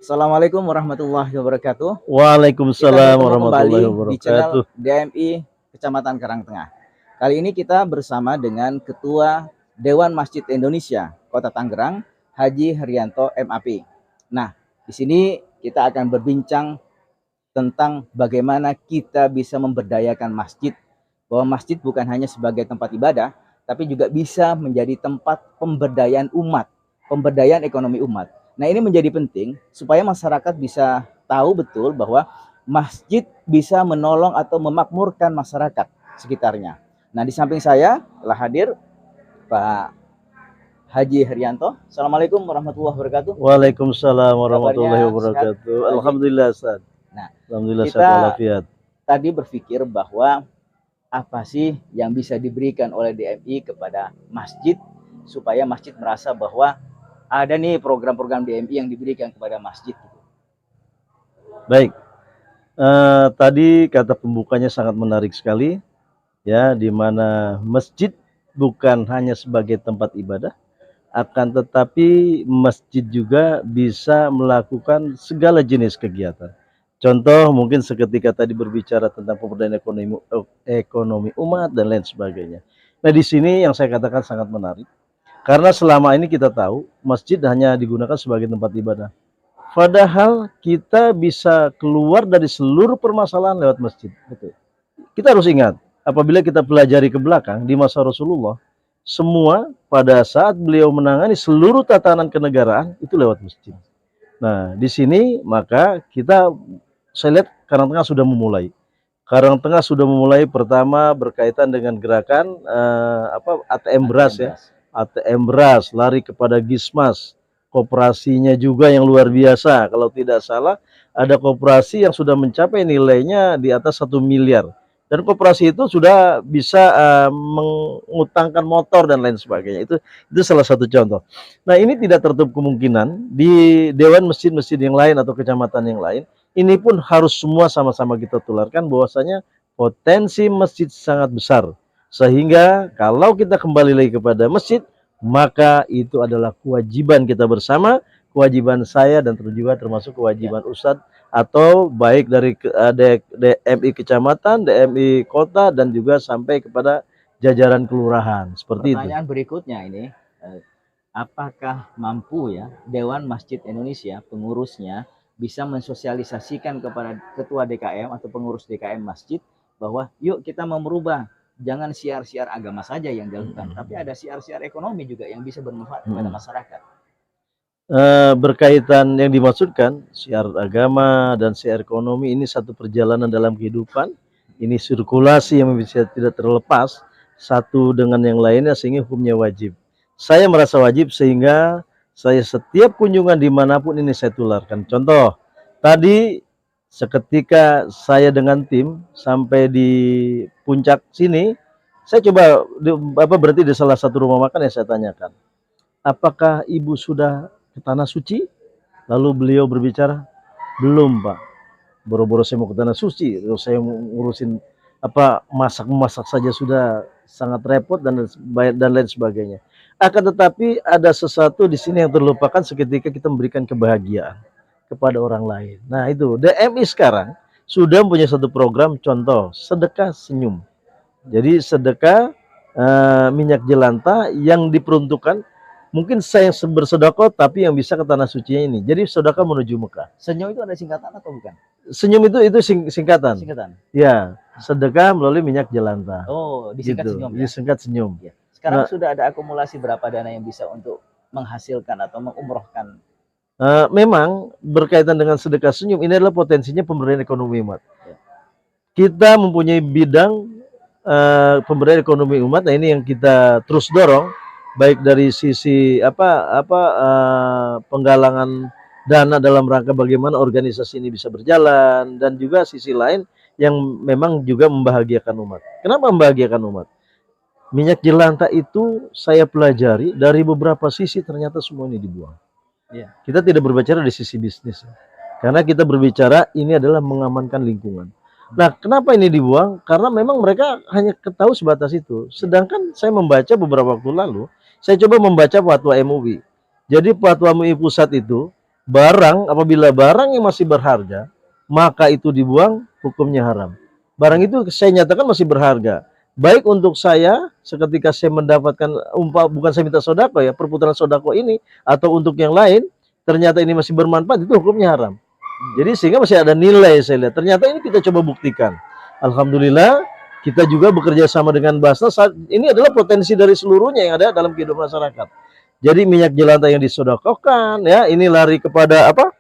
Assalamualaikum warahmatullahi wabarakatuh. Kita Waalaikumsalam bertemu kembali warahmatullahi di channel wabarakatuh. DMI Kecamatan Karangtengah. Kali ini kita bersama dengan Ketua Dewan Masjid Indonesia Kota Tangerang, Haji Haryanto MAP. Nah, di sini kita akan berbincang tentang bagaimana kita bisa memberdayakan masjid, bahwa masjid bukan hanya sebagai tempat ibadah, tapi juga bisa menjadi tempat pemberdayaan umat, pemberdayaan ekonomi umat. Nah, ini menjadi penting supaya masyarakat bisa tahu betul bahwa masjid bisa menolong atau memakmurkan masyarakat sekitarnya. Nah, di samping saya telah hadir Pak Haji Haryanto. Assalamualaikum warahmatullahi wabarakatuh. Waalaikumsalam warahmatullahi Kabarnya sehat, wabarakatuh. Pak Haji? Alhamdulillah, Ustaz. Nah, Alhamdulillah sehat kita walafiat. tadi berpikir bahwa apa sih yang bisa diberikan oleh DMI kepada masjid supaya masjid merasa bahwa ada nih program-program DMI yang diberikan kepada masjid. Baik. Tadi kata pembukanya sangat menarik sekali, ya, di mana masjid bukan hanya sebagai tempat ibadah, akan tetapi masjid juga bisa melakukan segala jenis kegiatan. Contoh mungkin seketika tadi berbicara tentang pemberdayaan ekonomi umat dan lain sebagainya. Nah, di sini yang saya katakan sangat menarik karena selama ini kita tahu masjid hanya digunakan sebagai tempat ibadah. Padahal kita bisa keluar dari seluruh permasalahan lewat masjid. Betul. Kita harus ingat, apabila kita pelajari ke belakang di masa Rasulullah, semua pada saat beliau menangani seluruh tatanan kenegaraan itu lewat masjid. Nah, di sini maka saya lihat Karangtengah sudah memulai. Karangtengah sudah memulai pertama berkaitan dengan gerakan ATM beras ya. ATM beras, lari kepada Gismas. Koperasinya juga yang luar biasa. Kalau tidak salah, ada koperasi yang sudah mencapai nilainya di atas 1 miliar. Dan koperasi itu sudah bisa mengutangkan motor dan lain sebagainya. Itu salah satu contoh. Nah, ini tidak tertutup kemungkinan di dewan masjid-masjid yang lain atau kecamatan yang lain. Ini pun harus semua sama-sama kita tularkan bahwasanya potensi masjid sangat besar. Sehingga kalau kita kembali lagi kepada masjid, maka itu adalah kewajiban kita bersama, kewajiban saya dan juga termasuk kewajiban Ustadz atau baik dari DMI kecamatan, DMI kota dan juga sampai kepada jajaran kelurahan. Seperti Pertanyaan berikutnya ini, apakah mampu ya Dewan Masjid Indonesia pengurusnya bisa mensosialisasikan kepada ketua DKM atau pengurus DKM masjid bahwa yuk kita mau merubah, jangan siar-siar agama saja yang dilakukan, tapi ada siar-siar ekonomi juga yang bisa bermanfaat kepada masyarakat. Berkaitan yang dimaksudkan siar agama dan siar ekonomi ini satu perjalanan dalam kehidupan. Ini sirkulasi yang bisa tidak terlepas satu dengan yang lainnya sehingga hukumnya wajib. Saya merasa wajib sehingga saya setiap kunjungan dimanapun ini saya tularkan. Contoh, tadi seketika saya dengan tim sampai di puncak sini, saya coba berarti di salah satu rumah makan yang saya tanyakan, apakah ibu sudah ke tanah suci? Lalu beliau berbicara, belum Pak, boro-boro saya mau ke tanah suci, terus saya ngurusin masak saja sudah sangat repot dan lain sebagainya. Akan tetapi ada sesuatu di sini yang terlupakan seketika kita memberikan kebahagiaan kepada orang lain. Nah, itu DMI sekarang sudah punya satu program, contoh sedekah senyum. Jadi sedekah minyak jelantah yang diperuntukkan mungkin saya bersedekah tapi yang bisa ke tanah sucinya ini. Jadi sedekah menuju Mekah. Senyum itu ada singkatan atau bukan? Senyum itu singkatan. Singkatan. Ya, sedekah melalui minyak jelantah. Oh, disingkat gitu. senyum ya. Disingkat senyum. Ya. Sekarang sudah ada akumulasi berapa dana yang bisa untuk menghasilkan atau mengumrohkan? Memang berkaitan dengan sedekah senyum ini adalah potensinya pemberdayaan ekonomi umat. Ya. Kita mempunyai bidang pemberdayaan ekonomi umat. Nah, ini yang kita terus dorong baik dari sisi penggalangan dana dalam rangka bagaimana organisasi ini bisa berjalan dan juga sisi lain yang memang juga membahagiakan umat. Kenapa membahagiakan umat? Minyak jelantah itu saya pelajari dari beberapa sisi ternyata semua ini dibuang. Ya. Kita tidak berbicara di sisi bisnis, karena kita berbicara ini adalah mengamankan lingkungan. Nah, kenapa ini dibuang? Karena memang mereka hanya ketahui sebatas itu. Sedangkan saya membaca beberapa waktu lalu, saya coba membaca fatwa MUI. Jadi fatwa MUI pusat itu barang, apabila barang yang masih berharga maka itu dibuang, hukumnya haram. Barang itu saya nyatakan masih berharga. Baik untuk saya seketika saya mendapatkan bukan saya minta sodako ya, perputaran sodako ini, atau untuk yang lain ternyata ini masih bermanfaat, itu hukumnya haram. Jadi sehingga masih ada nilai saya lihat. Ternyata ini kita coba buktikan. Alhamdulillah kita juga bekerja sama dengan Basnas. Ini adalah potensi dari seluruhnya yang ada dalam kehidupan masyarakat. Jadi minyak jelantah yang disodakokan ya, ini lari kepada apa?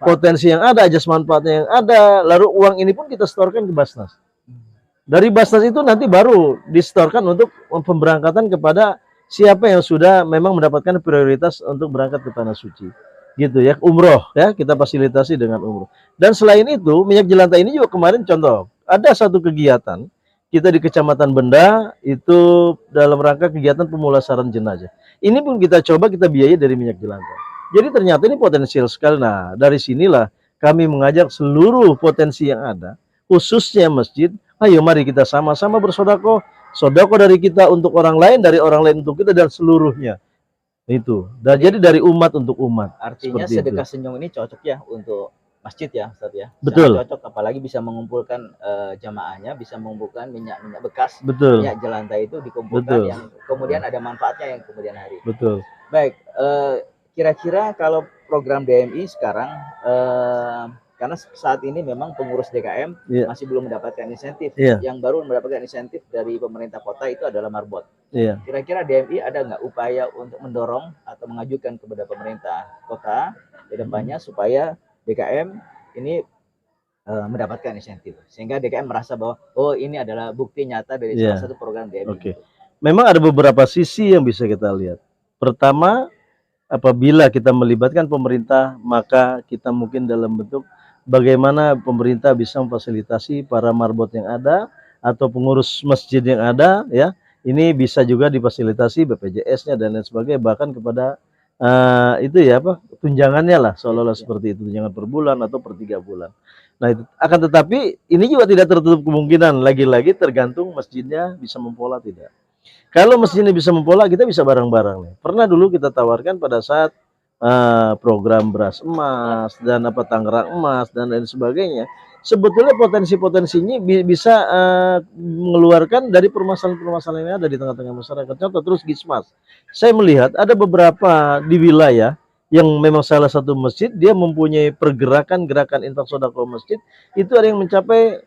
Potensi yang ada, ajas manfaatnya yang ada. Lalu uang ini pun kita setorkan ke Basnas. Dari Basnas itu nanti baru disetorkan untuk pemberangkatan kepada siapa yang sudah memang mendapatkan prioritas untuk berangkat ke tanah suci. Gitu ya, umroh ya, kita fasilitasi dengan umroh. Dan selain itu, minyak jelantah ini juga kemarin contoh, ada satu kegiatan kita di Kecamatan Benda itu dalam rangka kegiatan pemulasaran jenazah. Ini pun kita coba kita biayai dari minyak jelantah. Jadi ternyata ini potensial sekali. Nah, dari sinilah kami mengajak seluruh potensi yang ada, khususnya masjid, ayo mari kita sama-sama bersodako. Sodako dari kita untuk orang lain, dari orang lain untuk kita, dan seluruhnya. Itu. Dan jadi dari umat untuk umat. Artinya sedekah senyum ini cocok ya untuk masjid ya, Ustaz ya. Betul. Sangat cocok, apalagi bisa mengumpulkan jamaahnya, bisa mengumpulkan minyak-minyak bekas, betul. minyak jelantah itu dikumpulkan, yang kemudian ada manfaatnya yang kemudian hari. Betul. Baik, kira-kira kalau program DMI sekarang, karena saat ini memang pengurus DKM masih belum mendapatkan insentif. Yang baru mendapatkan insentif dari pemerintah kota itu adalah marbot. Kira-kira DMI ada nggak upaya untuk mendorong atau mengajukan kepada pemerintah kota ke depannya supaya DKM ini mendapatkan insentif, sehingga DKM merasa bahwa oh ini adalah bukti nyata dari salah satu program DMI. Memang ada beberapa sisi yang bisa kita lihat. Pertama, apabila kita melibatkan pemerintah, maka kita mungkin dalam bentuk bagaimana pemerintah bisa memfasilitasi para marbot yang ada atau pengurus masjid yang ada ya. Ini bisa juga difasilitasi BPJS-nya dan lain sebagainya, bahkan kepada itu ya apa, tunjangannya lah, seolah-olah seperti itu, tunjangan per bulan atau per 3 bulan. Nah, itu akan tetapi ini juga tidak tertutup kemungkinan, lagi-lagi tergantung masjidnya bisa mempola tidak. Kalau masjidnya bisa mempola, kita bisa bareng-bareng nih. Pernah dulu kita tawarkan pada saat program beras emas dan apa Tangerang emas dan lain sebagainya. Sebetulnya potensi-potensinya bisa mengeluarkan dari permasalahan-permasalahan yang ada di tengah-tengah masyarakat. Contoh terus Gismas. Saya melihat ada beberapa di wilayah yang memang salah satu masjid dia mempunyai pergerakan-gerakan infak sedekah masjid itu ada yang mencapai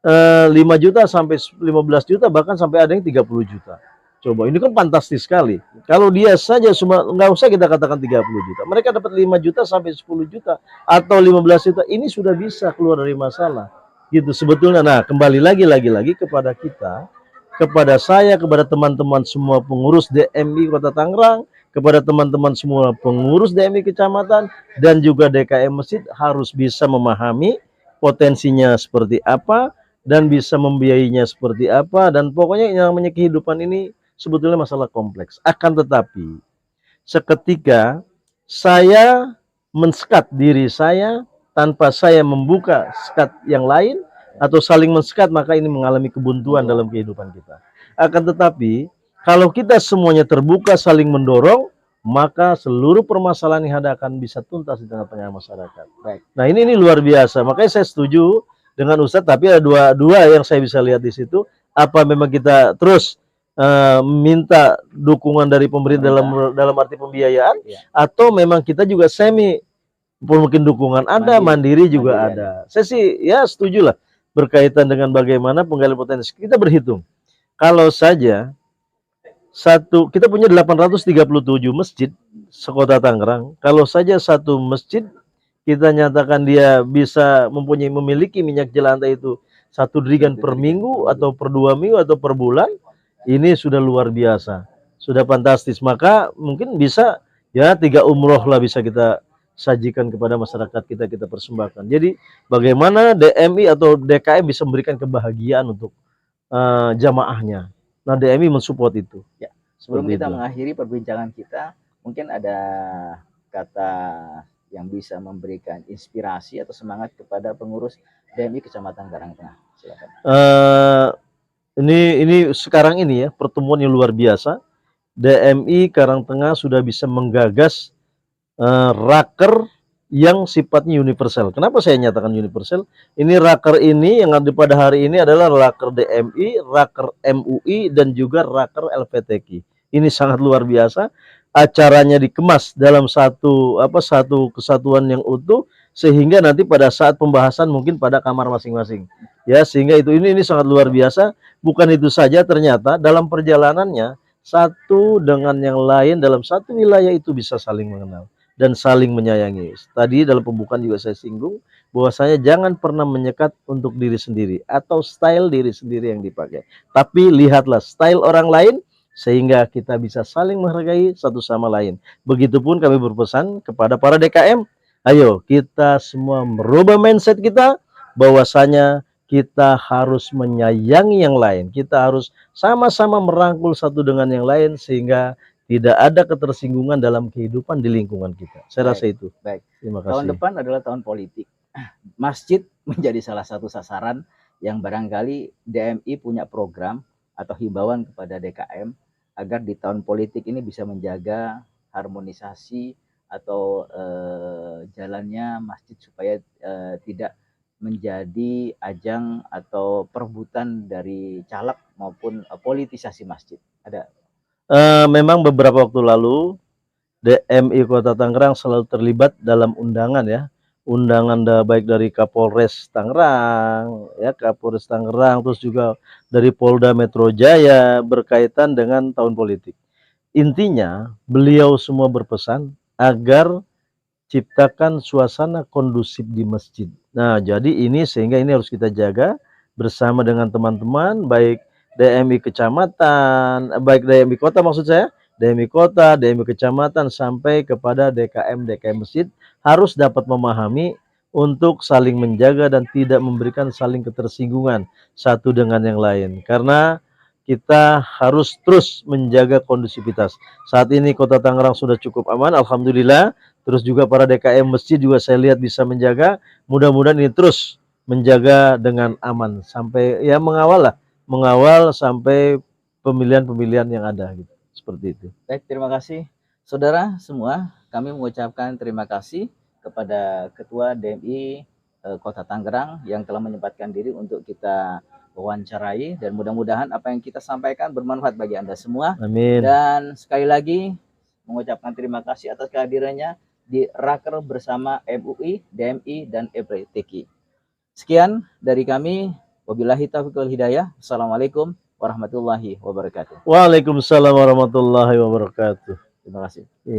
5 juta sampai 15 juta, bahkan sampai ada yang 30 juta. Coba, ini kan fantastis sekali. Kalau dia saja cuma, nggak usah kita katakan 30 juta. Mereka dapat 5 juta sampai 10 juta atau 15 juta, ini sudah bisa keluar dari masalah. Gitu sebetulnya. Nah, kembali lagi kepada kita, kepada saya, kepada teman-teman semua pengurus DMI Kota Tangerang, kepada teman-teman semua pengurus DMI Kecamatan, dan juga DKM Masjid harus bisa memahami potensinya seperti apa, dan bisa membiayainya seperti apa, dan pokoknya yang namanya kehidupan ini sebetulnya masalah kompleks. Akan tetapi seketika saya men-skat diri saya tanpa saya membuka skat yang lain atau saling men-skat, maka ini mengalami kebuntuan dalam kehidupan kita. Akan tetapi kalau kita semuanya terbuka saling mendorong, maka seluruh permasalahan yang ada akan bisa tuntas di tengah-tengah masyarakat. Baik. Nah, ini luar biasa. Makanya saya setuju dengan Ustadz, tapi ada dua yang saya bisa lihat di situ. Apa memang kita terus minta dukungan dari pemerintah dalam arti pembiayaan, atau memang kita juga semi, mungkin dukungan ada, mandiri juga ada. Saya sih ya setuju lah berkaitan dengan bagaimana penggalian potensi. Kita berhitung kalau saja kita punya 837 masjid sekota Tangerang, kalau saja satu masjid kita nyatakan dia bisa memiliki minyak jelantah itu 1 drigan per minggu atau per 2 minggu atau per bulan, ini sudah luar biasa, sudah fantastis. Maka mungkin bisa ya 3 umroh lah bisa kita sajikan kepada masyarakat kita persembahkan. Jadi bagaimana DMI atau DKM bisa memberikan kebahagiaan untuk jamaahnya. Nah, DMI mensupport itu. Ya, sebelum kita mengakhiri perbincangan kita, mungkin ada kata yang bisa memberikan inspirasi atau semangat kepada pengurus DMI Kecamatan Karangtengah. Silakan. Ini sekarang ini ya pertemuan yang luar biasa. DMI Karangtengah sudah bisa menggagas raker yang sifatnya universal. Kenapa saya nyatakan universal? Ini raker ini yang ada pada hari ini adalah raker DMI, raker MUI, dan juga raker LPTQ. Ini sangat luar biasa. Acaranya dikemas dalam satu kesatuan yang utuh, sehingga nanti pada saat pembahasan mungkin pada kamar masing-masing. Ya, sehingga ini sangat luar biasa. Bukan itu saja, ternyata dalam perjalanannya satu dengan yang lain dalam satu wilayah itu bisa saling mengenal dan saling menyayangi. Tadi dalam pembukaan juga saya singgung bahwasanya jangan pernah menyekat untuk diri sendiri atau style diri sendiri yang dipakai. Tapi lihatlah style orang lain sehingga kita bisa saling menghargai satu sama lain. Begitupun kami berpesan kepada para DKM, ayo kita semua merubah mindset kita bahwasanya kita harus menyayangi yang lain. Kita harus sama-sama merangkul satu dengan yang lain sehingga tidak ada ketersinggungan dalam kehidupan di lingkungan kita. Saya rasa itu. Baik. Terima Tahun kasih. depan adalah tahun politik. Masjid menjadi salah satu sasaran yang barangkali DMI punya program atau himbauan kepada DKM agar di tahun politik ini bisa menjaga harmonisasi atau jalannya masjid supaya tidak menjadi ajang atau perebutan dari caleg maupun politisasi masjid. Ada Memang beberapa waktu lalu DMI Kota Tangerang selalu terlibat dalam undangan ya. Undangan baik dari Kapolres Tangerang, ya Kapolres Tangerang, terus juga dari Polda Metro Jaya berkaitan dengan tahun politik. Intinya beliau semua berpesan agar ciptakan suasana kondusif di masjid. Nah, jadi ini sehingga ini harus kita jaga bersama dengan teman-teman, baik DMI kecamatan, baik DMI kota maksud saya, DMI kota, DMI kecamatan, sampai kepada DKM masjid harus dapat memahami untuk saling menjaga dan tidak memberikan saling ketersinggungan satu dengan yang lain. Karena kita harus terus menjaga kondusivitas. Saat ini Kota Tangerang sudah cukup aman, alhamdulillah. Terus juga para DKM masjid juga saya lihat bisa menjaga. Mudah-mudahan ini terus menjaga dengan aman sampai ya mengawal sampai pemilihan-pemilihan yang ada gitu. Seperti itu. Baik, terima kasih. Saudara semua, kami mengucapkan terima kasih kepada Ketua DMI Kota Tangerang yang telah menyempatkan diri untuk kita wawancarai, dan mudah-mudahan apa yang kita sampaikan bermanfaat bagi Anda semua. Amin. Dan sekali lagi mengucapkan terima kasih atas kehadirannya di Raker bersama MUI, DMI, dan LPTQ. Sekian dari kami. Wabillahi taufiq wal hidayah. Assalamualaikum warahmatullahi wabarakatuh. Waalaikumsalam warahmatullahi wabarakatuh. Terima kasih. Iya.